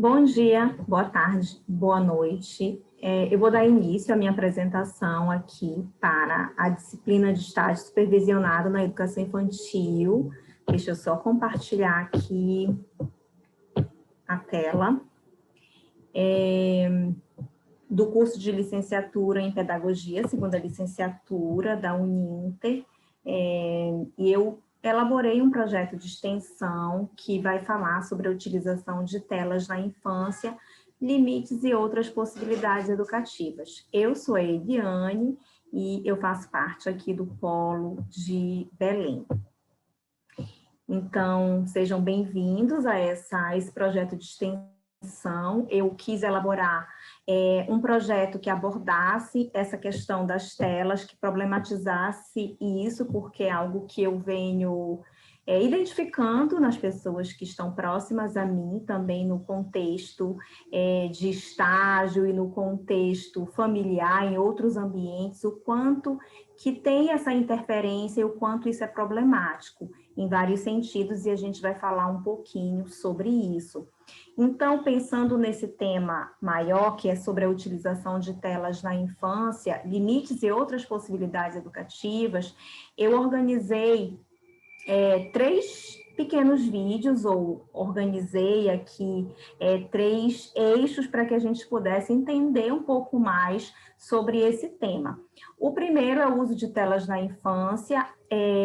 Bom dia, boa tarde, boa noite. Eu vou dar início à minha apresentação aqui para a disciplina de estágio supervisionado na educação infantil. Deixa eu só compartilhar aqui a tela. Do curso de licenciatura em pedagogia, segunda licenciatura da Uninter, e eu elaborei um projeto de extensão que vai falar sobre a utilização de telas na infância, limites e outras possibilidades educativas. Eu sou a Eliane e eu faço parte aqui do Polo de Belém. Então, sejam bem-vindos a esse projeto de extensão. Eu quis elaborar um projeto que abordasse essa questão das telas, que problematizasse isso, porque é algo que eu venho identificando nas pessoas que estão próximas a mim, também no contexto de estágio e no contexto familiar, em outros ambientes, o quanto que tem essa interferência e o quanto isso é problemático, em vários sentidos, e a gente vai falar um pouquinho sobre isso. Então, pensando nesse tema maior, que é sobre a utilização de telas na infância, limites e outras possibilidades educativas, eu organizei 3 pequenos vídeos, ou organizei aqui 3 eixos para que a gente pudesse entender um pouco mais sobre esse tema. O primeiro é o uso de telas na infância.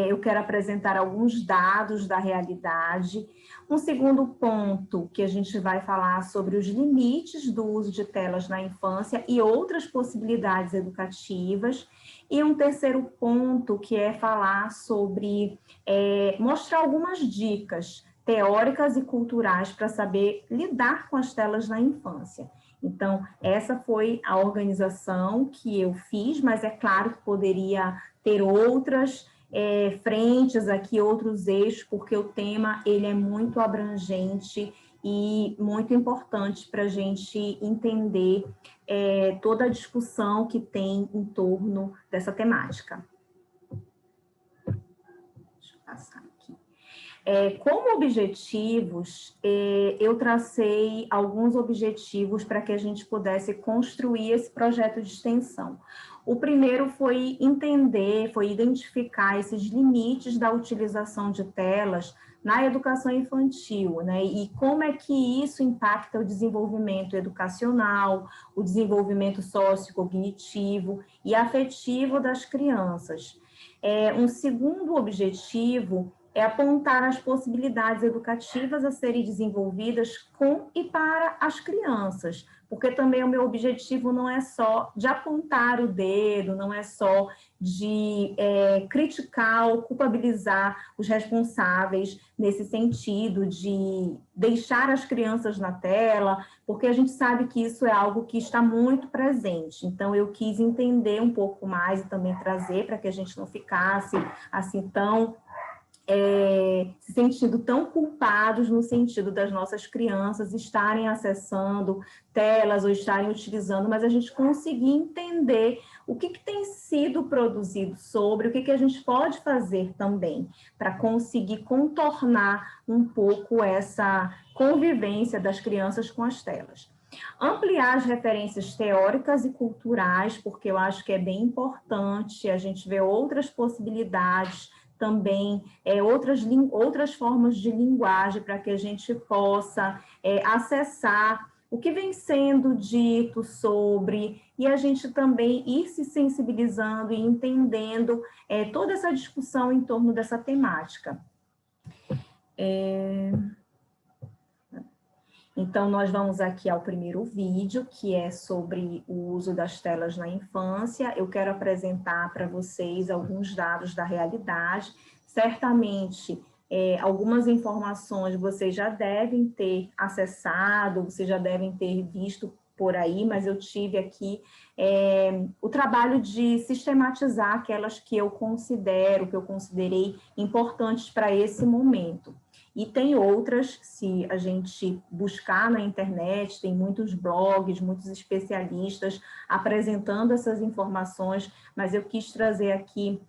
Eu quero apresentar alguns dados da realidade. Um segundo ponto que a gente vai falar sobre os limites do uso de telas na infância e outras possibilidades educativas. E um terceiro ponto que é falar sobre, mostrar algumas dicas teóricas e culturais para saber lidar com as telas na infância. Então, essa foi a organização que eu fiz, mas é claro que poderia ter outras frentes aqui, outros eixos, porque o tema ele é muito abrangente e muito importante para a gente entender toda a discussão que tem em torno dessa temática. Deixa eu passar aqui. Como objetivos, eu tracei alguns objetivos para que a gente pudesse construir esse projeto de extensão. O primeiro foi entender, foi identificar esses limites da utilização de telas na educação infantil, né? E como é que isso impacta o desenvolvimento educacional, o desenvolvimento sociocognitivo e afetivo das crianças. Um segundo objetivo é apontar as possibilidades educativas a serem desenvolvidas com e para as crianças, porque também o meu objetivo não é só de apontar o dedo, não é só de criticar ou culpabilizar os responsáveis nesse sentido de deixar as crianças na tela, porque a gente sabe que isso é algo que está muito presente. Então, eu quis entender um pouco mais e também trazer para que a gente não ficasse assim tão se sentindo tão culpados no sentido das nossas crianças estarem acessando telas ou estarem utilizando, mas a gente conseguir entender o que tem sido produzido sobre, o que a gente pode fazer também para conseguir contornar um pouco essa convivência das crianças com as telas. Ampliar as referências teóricas e culturais, porque eu acho que é bem importante a gente ver outras possibilidades também, outras formas de linguagem para que a gente possa acessar o que vem sendo dito sobre, e a gente também ir se sensibilizando e entendendo toda essa discussão em torno dessa temática. Então, nós vamos aqui ao primeiro vídeo, que é sobre o uso das telas na infância. Eu quero apresentar para vocês alguns dados da realidade. Certamente, algumas informações vocês já devem ter acessado, vocês já devem ter visto por aí, mas eu tive aqui o trabalho de sistematizar aquelas que eu considerei importantes para esse momento. E tem outras, se a gente buscar na internet, tem muitos blogs, muitos especialistas apresentando essas informações, mas eu quis trazer aqui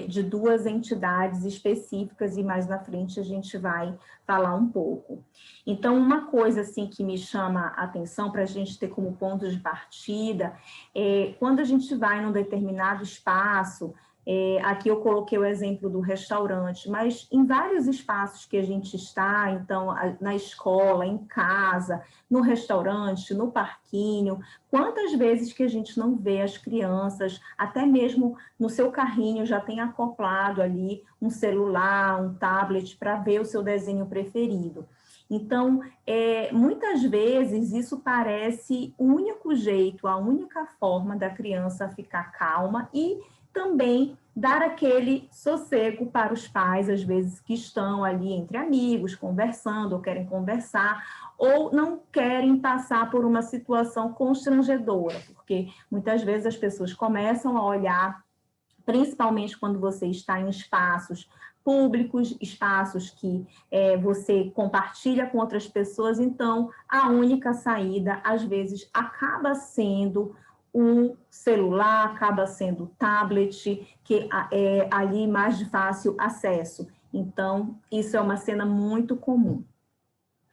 de duas entidades específicas, e mais na frente a gente vai falar um pouco. Então, uma coisa assim que me chama a atenção para a gente ter como ponto de partida é quando a gente vai num determinado espaço. Aqui eu coloquei o exemplo do restaurante, mas em vários espaços que a gente está, então, na escola, em casa, no restaurante, no parquinho, quantas vezes que a gente não vê as crianças, até mesmo no seu carrinho já tem acoplado ali um celular, um tablet para ver o seu desenho preferido. Então, muitas vezes isso parece o único jeito, a única forma da criança ficar calma e também dar aquele sossego para os pais, às vezes, que estão ali entre amigos, conversando, ou querem conversar, ou não querem passar por uma situação constrangedora, porque muitas vezes as pessoas começam a olhar, principalmente quando você está em espaços públicos, espaços que você compartilha com outras pessoas, então a única saída, às vezes, acaba sendo o celular, acaba sendo o tablet, que é ali mais de fácil acesso. Então, isso é uma cena muito comum.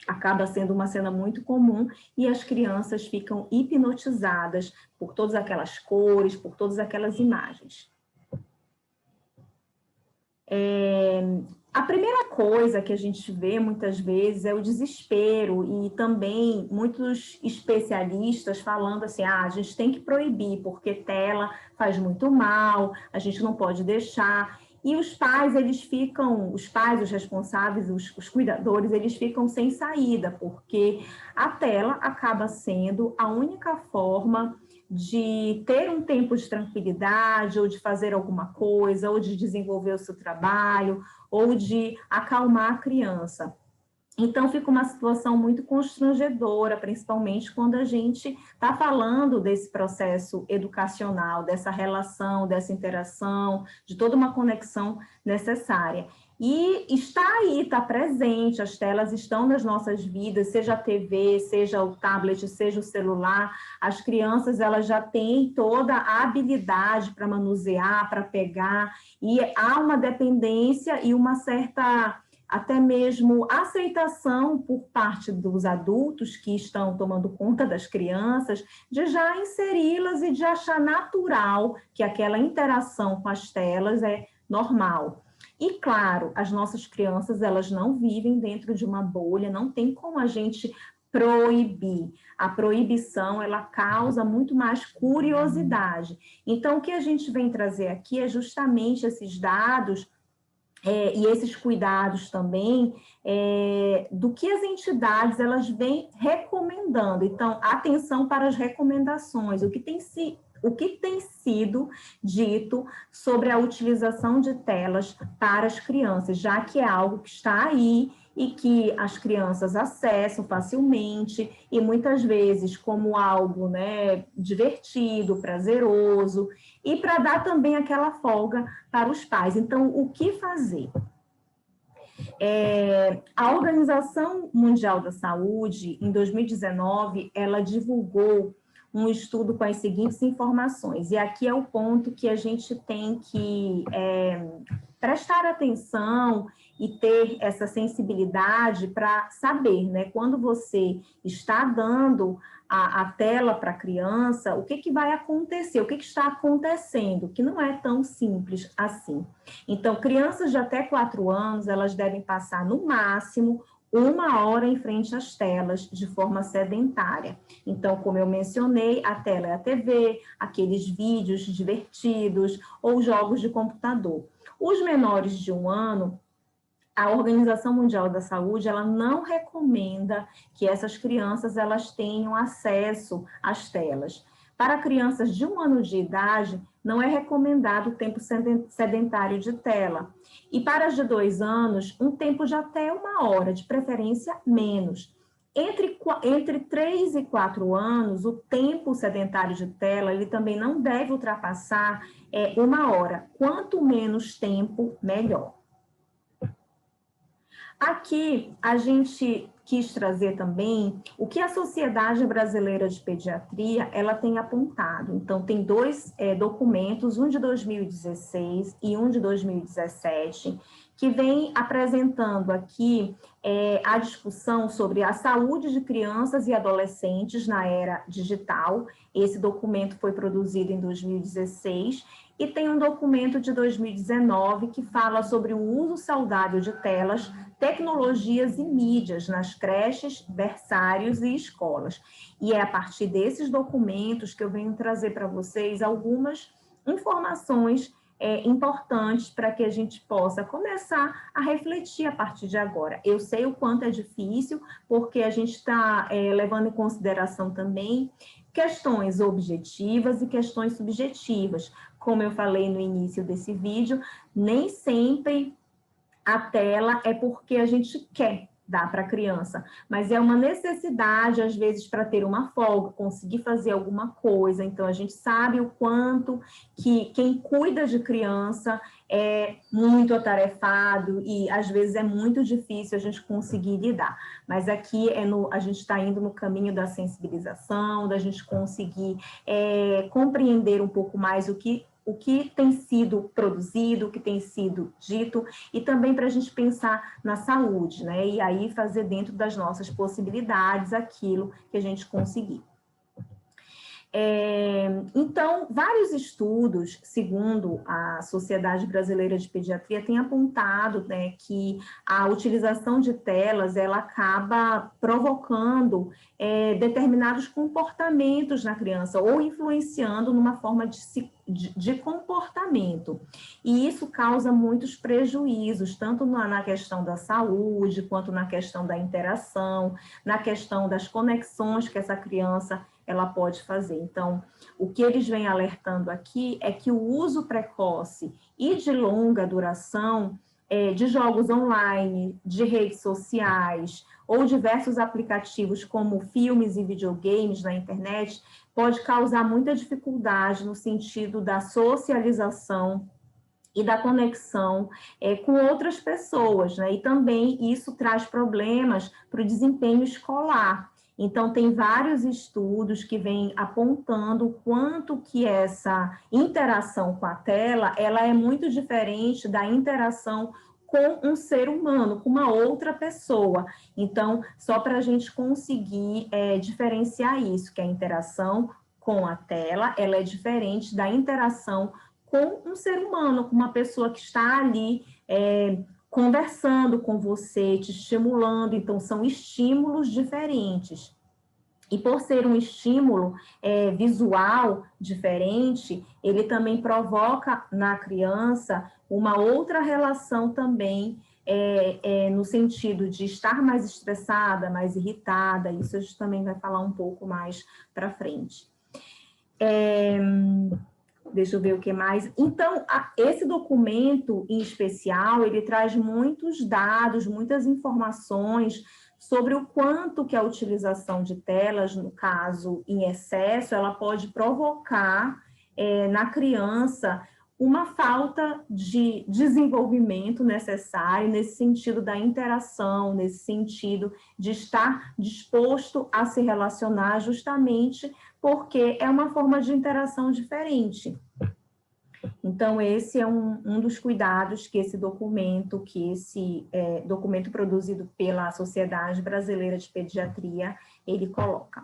Acaba sendo uma cena muito comum e as crianças ficam hipnotizadas por todas aquelas cores, por todas aquelas imagens. A primeira coisa que a gente vê muitas vezes é o desespero, e também muitos especialistas falando assim, a gente tem que proibir porque tela faz muito mal, a gente não pode deixar. E os pais, os responsáveis, os cuidadores, eles ficam sem saída, porque a tela acaba sendo a única forma de ter um tempo de tranquilidade, ou de fazer alguma coisa, ou de desenvolver o seu trabalho, ou de acalmar a criança. Então, fica uma situação muito constrangedora, principalmente quando a gente está falando desse processo educacional, dessa relação, dessa interação, de toda uma conexão necessária. E está aí, está presente, as telas estão nas nossas vidas, seja a TV, seja o tablet, seja o celular, as crianças elas já têm toda a habilidade para manusear, para pegar, e há uma dependência e uma certa até mesmo aceitação por parte dos adultos que estão tomando conta das crianças, de já inseri-las e de achar natural que aquela interação com as telas é normal. E, claro, as nossas crianças, elas não vivem dentro de uma bolha, não tem como a gente proibir. A proibição, ela causa muito mais curiosidade. Então, o que a gente vem trazer aqui é justamente esses dados e esses cuidados também do que as entidades elas vêm recomendando. Então, atenção para as recomendações, o que tem sido dito sobre a utilização de telas para as crianças, já que é algo que está aí e que as crianças acessam facilmente e muitas vezes como algo, né, divertido, prazeroso, e para dar também aquela folga para os pais. Então, o que fazer? A Organização Mundial da Saúde, em 2019, ela divulgou um estudo com as seguintes informações, e aqui é o ponto que a gente tem que prestar atenção e ter essa sensibilidade para saber, né, quando você está dando a tela para a criança, o que vai acontecer, o que está acontecendo, que não é tão simples assim. Então, crianças de até 4 anos, elas devem passar no máximo 1 hora em frente às telas, de forma sedentária. Então, como eu mencionei, a tela é a TV, aqueles vídeos divertidos ou jogos de computador. Os menores de 1 ano, a Organização Mundial da Saúde, ela não recomenda que essas crianças elas tenham acesso às telas. Para crianças de 1 ano de idade, não é recomendado o tempo sedentário de tela. E para as de 2 anos, um tempo de até 1 hora, de preferência menos. Entre 3 e 4 anos, o tempo sedentário de tela, ele também não deve ultrapassar 1 hora. Quanto menos tempo, melhor. Aqui, a gente quis trazer também o que a Sociedade Brasileira de Pediatria ela tem apontado. Então, tem dois documentos, um de 2016 e um de 2017, que vem apresentando aqui a discussão sobre a saúde de crianças e adolescentes na era digital. Esse documento foi produzido em 2016, e tem um documento de 2019 que fala sobre o uso saudável de telas, tecnologias e mídias nas creches, berçários e escolas. E é a partir desses documentos que eu venho trazer para vocês algumas informações importantes para que a gente possa começar a refletir a partir de agora. Eu sei o quanto é difícil, porque a gente está levando em consideração também questões objetivas e questões subjetivas. Como eu falei no início desse vídeo, nem sempre a tela é porque a gente quer dar para a criança, mas é uma necessidade, às vezes, para ter uma folga, conseguir fazer alguma coisa. Então, a gente sabe o quanto que quem cuida de criança é muito atarefado e, às vezes, é muito difícil a gente conseguir lidar. Mas aqui a gente está indo no caminho da sensibilização, da gente conseguir compreender um pouco mais o que tem sido produzido, o que tem sido dito, e também para a gente pensar na saúde, né? E aí fazer dentro das nossas possibilidades aquilo que a gente conseguir. Então, vários estudos, segundo a Sociedade Brasileira de Pediatria, têm apontado, né, que a utilização de telas, ela acaba provocando determinados comportamentos na criança, ou influenciando numa forma de comportamento. E isso causa muitos prejuízos, tanto na questão da saúde, quanto na questão da interação, na questão das conexões que essa criança ela pode fazer. Então, o que eles vêm alertando aqui é que o uso precoce e de longa duração de jogos online, de redes sociais, ou diversos aplicativos como filmes e videogames na internet, pode causar muita dificuldade no sentido da socialização e da conexão com outras pessoas, né? E também isso traz problemas para o desempenho escolar. Então, tem vários estudos que vêm apontando o quanto que essa interação com a tela, ela é muito diferente da interação com um ser humano, com uma outra pessoa. Então, só para a gente conseguir diferenciar isso, que a interação com a tela, ela é diferente da interação com um ser humano, com uma pessoa que está ali conversando com você, te estimulando. Então, são estímulos diferentes. E por ser um estímulo visual diferente, ele também provoca na criança uma outra relação também, no sentido de estar mais estressada, mais irritada. Isso a gente também vai falar um pouco mais para frente. Deixa eu ver o que mais. Então, esse documento em especial, ele traz muitos dados, muitas informações sobre o quanto que a utilização de telas, no caso, em excesso, ela pode provocar na criança uma falta de desenvolvimento necessário nesse sentido da interação, nesse sentido de estar disposto a se relacionar justamente porque é uma forma de interação diferente. Então, esse é um dos cuidados que esse documento produzido pela Sociedade Brasileira de Pediatria, ele coloca.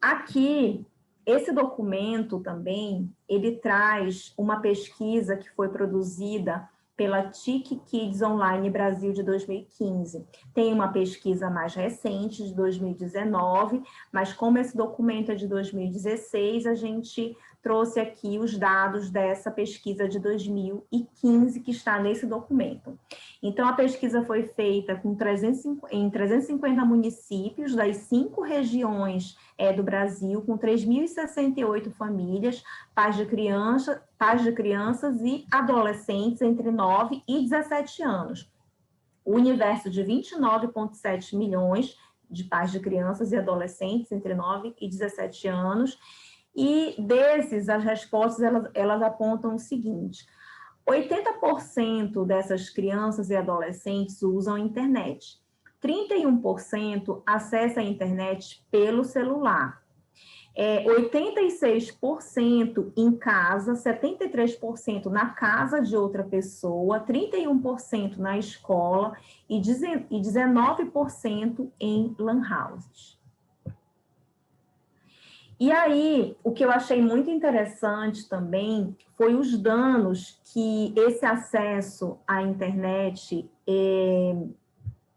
Aqui, esse documento também, ele traz uma pesquisa que foi produzida pela TIC Kids Online Brasil de 2015. Tem uma pesquisa mais recente, de 2019, mas como esse documento é de 2016, a gente trouxe aqui os dados dessa pesquisa de 2015, que está nesse documento. Então, a pesquisa foi feita em 350 municípios das 5 regiões do Brasil, com 3.068 famílias, pais de crianças e adolescentes entre 9 e 17 anos. O universo de 29,7 milhões de pais de crianças e adolescentes entre 9 e 17 anos, e desses, as respostas, elas apontam o seguinte: 80% dessas crianças e adolescentes usam a internet. 31% acessa a internet pelo celular. 86% em casa, 73% na casa de outra pessoa, 31% na escola e 19% em lan houses. E aí, o que eu achei muito interessante também foi os danos que esse acesso à internet e,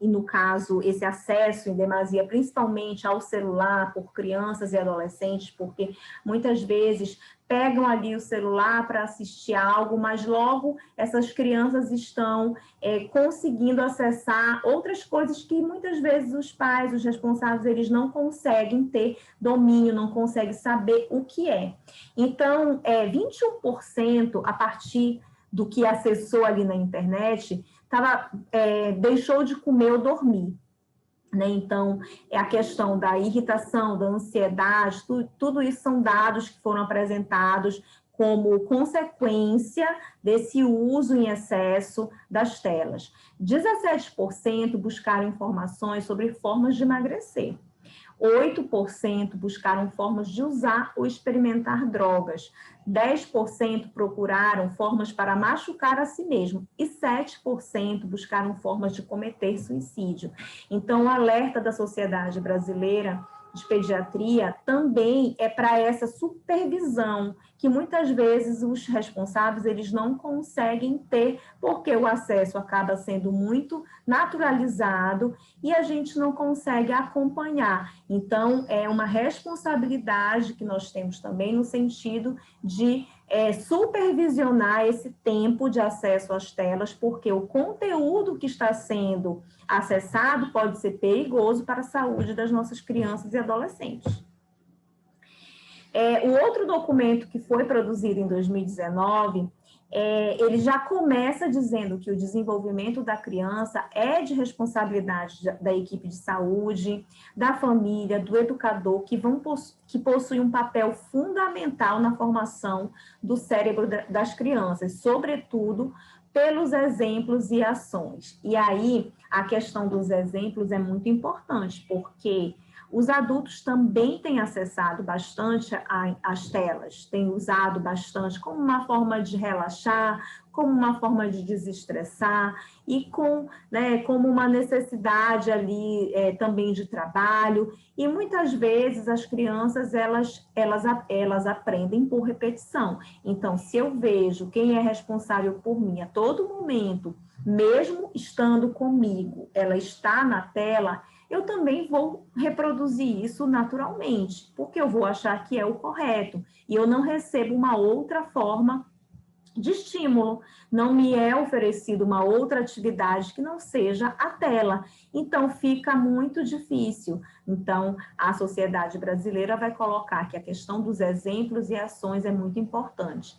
no caso, esse acesso em demasia, principalmente ao celular por crianças e adolescentes, porque muitas vezes pegam ali o celular para assistir algo, mas logo essas crianças estão conseguindo acessar outras coisas que muitas vezes os pais, os responsáveis, eles não conseguem ter domínio, não conseguem saber o que é. Então, 21% a partir do que acessou ali na internet, deixou de comer ou dormir. Né? Então, a questão da irritação, da ansiedade, tudo isso são dados que foram apresentados como consequência desse uso em excesso das telas. 17% buscaram informações sobre formas de emagrecer. 8% buscaram formas de usar ou experimentar drogas, 10% procuraram formas para machucar a si mesmo e 7% buscaram formas de cometer suicídio. Então, o alerta da Sociedade Brasileira de Pediatria também é para essa supervisão que muitas vezes os responsáveis eles não conseguem ter, porque o acesso acaba sendo muito naturalizado e a gente não consegue acompanhar. Então, é uma responsabilidade que nós temos também no sentido de supervisionar esse tempo de acesso às telas, porque o conteúdo que está sendo acessado pode ser perigoso para a saúde das nossas crianças e adolescentes. O outro documento que foi produzido em 2019, ele já começa dizendo que o desenvolvimento da criança é de responsabilidade da equipe de saúde, da família, do educador, que possui um papel fundamental na formação do cérebro das crianças, sobretudo pelos exemplos e ações. E aí, a questão dos exemplos é muito importante, porque os adultos também têm acessado bastante às telas, têm usado bastante como uma forma de relaxar, como uma forma de desestressar e como uma necessidade ali também de trabalho. E muitas vezes as crianças, elas aprendem por repetição. Então, se eu vejo quem é responsável por mim a todo momento, mesmo estando comigo, ela está na tela, eu também vou reproduzir isso naturalmente, porque eu vou achar que é o correto, e eu não recebo uma outra forma de estímulo, não me é oferecido uma outra atividade que não seja a tela, então fica muito difícil. Então, a sociedade brasileira vai colocar que a questão dos exemplos e ações é muito importante.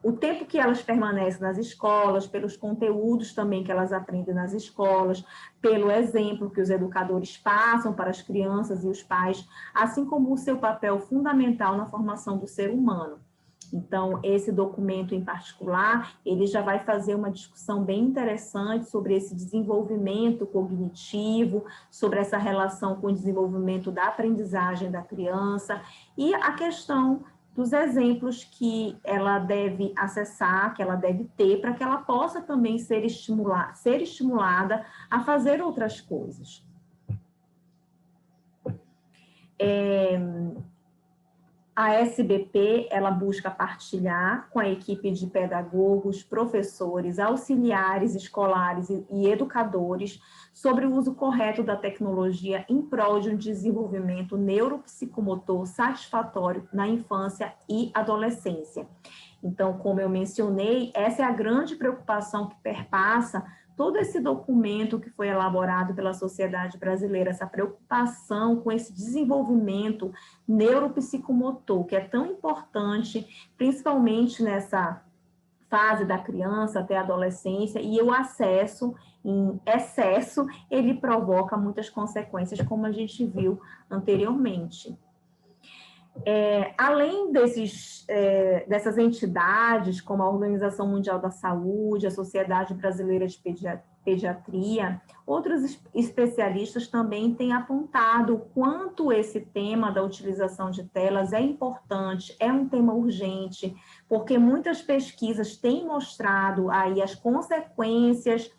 O tempo que elas permanecem nas escolas, pelos conteúdos também que elas aprendem nas escolas, pelo exemplo que os educadores passam para as crianças e os pais, assim como o seu papel fundamental na formação do ser humano. Então, esse documento em particular, ele já vai fazer uma discussão bem interessante sobre esse desenvolvimento cognitivo, sobre essa relação com o desenvolvimento da aprendizagem da criança e a questão dos exemplos que ela deve acessar, que ela deve ter, para que ela possa também ser estimulada a fazer outras coisas. A SBP, ela busca partilhar com a equipe de pedagogos, professores, auxiliares escolares e educadores sobre o uso correto da tecnologia em prol de um desenvolvimento neuropsicomotor satisfatório na infância e adolescência. Então, como eu mencionei, essa é a grande preocupação que perpassa todo esse documento que foi elaborado pela Sociedade Brasileira, essa preocupação com esse desenvolvimento neuropsicomotor, que é tão importante, principalmente nessa fase da criança até a adolescência, e o acesso em excesso, ele provoca muitas consequências, como a gente viu anteriormente. Além dessas entidades, como a Organização Mundial da Saúde, a Sociedade Brasileira de pediatria, outros especialistas também têm apontado o quanto esse tema da utilização de telas é importante, é um tema urgente, porque muitas pesquisas têm mostrado aí as consequências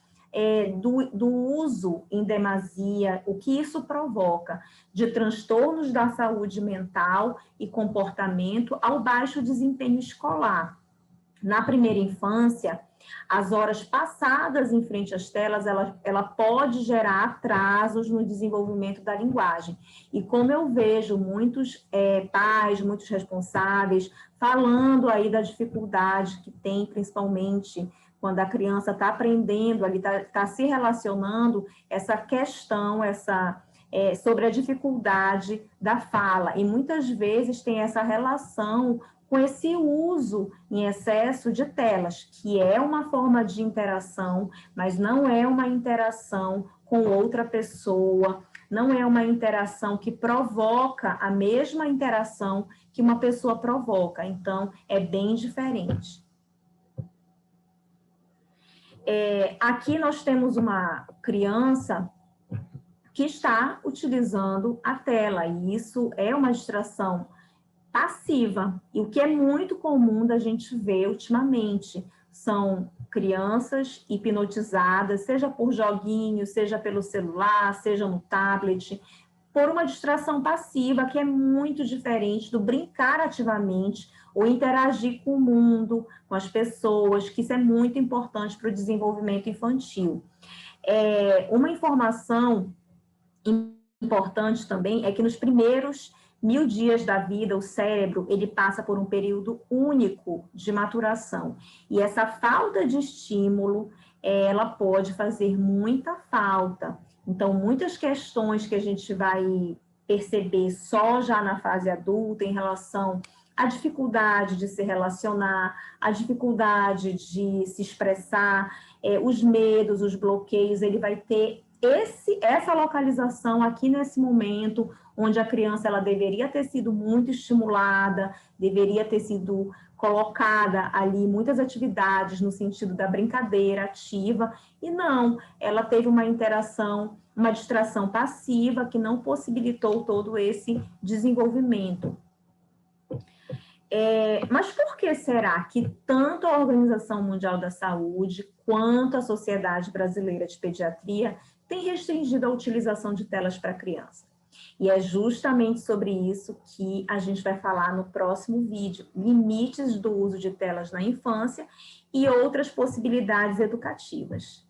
do uso em demasia, o que isso provoca de transtornos da saúde mental e comportamento ao baixo desempenho escolar. Na primeira infância, as horas passadas em frente às telas, ela pode gerar atrasos no desenvolvimento da linguagem. E como eu vejo muitos pais, muitos responsáveis, falando aí da dificuldade que tem, principalmente quando a criança está aprendendo, ali está se relacionando, essa questão, sobre a dificuldade da fala. E muitas vezes tem essa relação com esse uso em excesso de telas, que é uma forma de interação, mas não é uma interação com outra pessoa, não é uma interação que provoca a mesma interação que uma pessoa provoca, então é bem diferente. Aqui nós temos uma criança que está utilizando a tela, e isso é uma distração passiva, e o que é muito comum da gente ver ultimamente são crianças hipnotizadas, seja por joguinho, seja pelo celular, seja no tablet, por uma distração passiva, que é muito diferente do brincar ativamente ou interagir com o mundo, com as pessoas, que isso é muito importante para o desenvolvimento infantil. Uma informação importante também é que nos primeiros 1000 dias da vida, o cérebro, ele passa por um período único de maturação. E essa falta de estímulo, ela pode fazer muita falta. Então, muitas questões que a gente vai perceber só já na fase adulta em relação à dificuldade de se relacionar, a dificuldade de se expressar, os medos, os bloqueios, ele vai ter essa localização aqui nesse momento, onde a criança ela deveria ter sido muito estimulada, deveria ter sido colocada ali muitas atividades no sentido da brincadeira ativa, e não, ela teve uma interação, uma distração passiva que não possibilitou todo esse desenvolvimento. Mas por que será que tanto a Organização Mundial da Saúde quanto a Sociedade Brasileira de Pediatria tem restringido a utilização de telas para criança? E é justamente sobre isso que a gente vai falar no próximo vídeo, limites do uso de telas na infância e outras possibilidades educativas.